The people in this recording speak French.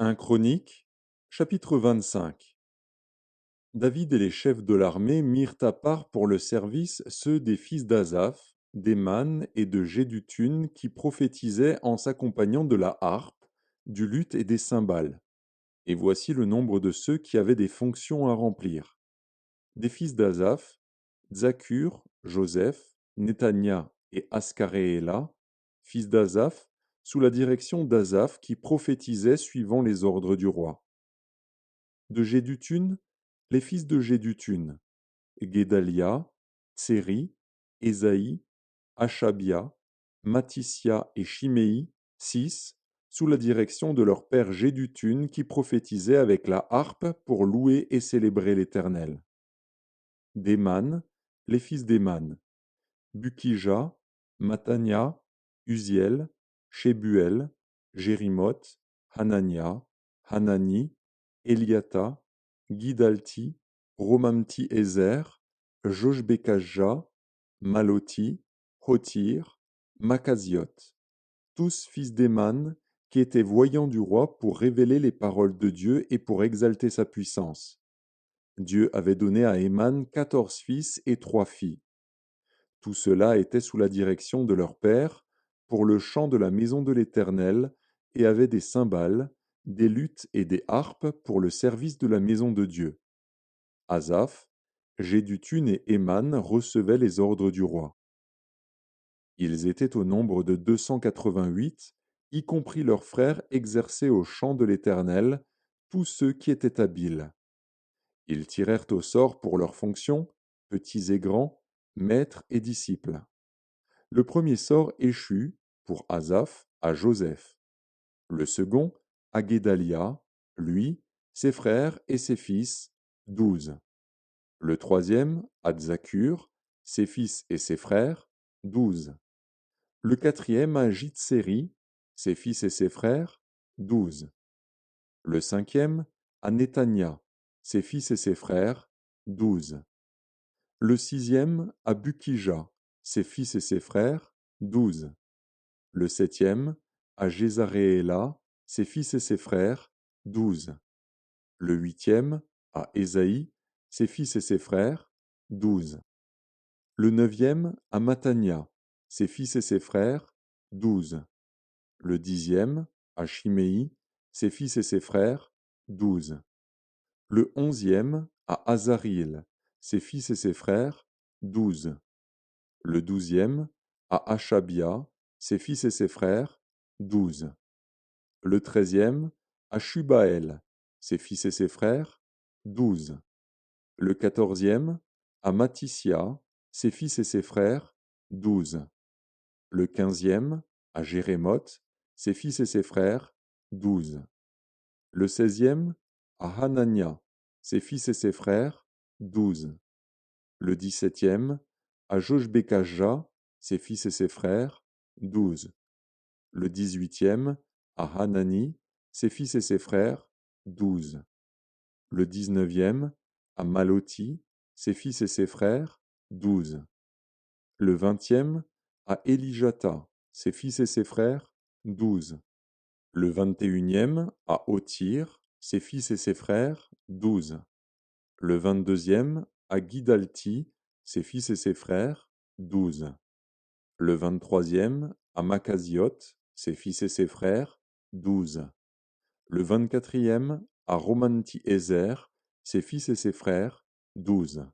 1 Chronique, chapitre 25. David et les chefs de l'armée mirent à part pour le service ceux des fils d'Asaph, d'Héman et de Jéduthun qui prophétisaient en s'accompagnant de la harpe, du luth et des cymbales. Et voici le nombre de ceux qui avaient des fonctions à remplir. Des fils d'Asaph, Zakur, Joseph, Netania et Ascarééla, fils d'Asaph, sous la direction d'Asaph qui prophétisait suivant les ordres du roi. De Jéduthun, les fils de Jéduthun, Guédalia, Tseri, Ésaïe, Achabia, Mathisia et Chiméi, 6, sous la direction de leur père Jéduthun qui prophétisait avec la harpe pour louer et célébrer l'Éternel. D'Héman, les fils d'Héman, Bukija, Matania, Uziel, Shebuel, Jérimoth, Hanania, Hanani, Eliata, Guidalti, Romamti-Ezer, Joshbekasja, Maloti, Hotir, Makaziot, tous fils d'Héman, qui étaient voyants du roi pour révéler les paroles de Dieu et pour exalter sa puissance. Dieu avait donné à Héman 14 fils et 3 filles. Tout cela était sous la direction de leur père, pour le chant de la maison de l'Éternel, et avait des cymbales, des luths et des harpes pour le service de la maison de Dieu. Asaph, Jéduthun et Héman recevaient les ordres du roi. Ils étaient au nombre de 288, y compris leurs frères exercés au chant de l'Éternel, tous ceux qui étaient habiles. Ils tirèrent au sort pour leurs fonctions, petits et grands, maîtres et disciples. Le premier sort échut, pour Asaph, à Joseph. Le second, à Guédalia, lui, ses frères et ses fils, 12. Le troisième, à Zakur, ses fils et ses frères, 12. Le quatrième, à Jitseri, ses fils et ses frères, 12. Le cinquième, à Netania, ses fils et ses frères, 12. Le sixième, à Bukija, ses fils et ses frères, 12. Le septième, à Jézarééla, ses fils et ses frères, 12. Le huitième, à Ésaïe, ses fils et ses frères, 12. Le neuvième, à Matania, ses fils et ses frères, 12. Le dixième, à Chiméi, ses fils et ses frères, 12. Le onzième, à Azariel, ses fils et ses frères, 12. Le douzième, à Achabia, ses fils et ses frères, 12. Le treizième, à Shubaël, ses fils et ses frères, 12. Le quatorzième, à Mathisia, ses fils et ses frères, 12. Le quinzième, à Jérémoth, ses fils et ses frères, 12. Le seizième, à Hanania, ses fils et ses frères, 12. Le 17e, à Joshbekasja, ses fils et ses frères, 12. Le 18e, à Hanani, ses fils et ses frères, 12. Le 19e, à Maloti, ses fils et ses frères, 12. Le 20e, à Elijata, ses fils et ses frères, 12. Le 21e, à Otir, ses fils et ses frères, 12. Le 22e, à Guidalti, ses fils et ses frères, 12. Le 23e, à Makaziot, ses fils et ses frères, 12. Le 24e, à Romanti-Ezer, ses fils et ses frères, 12.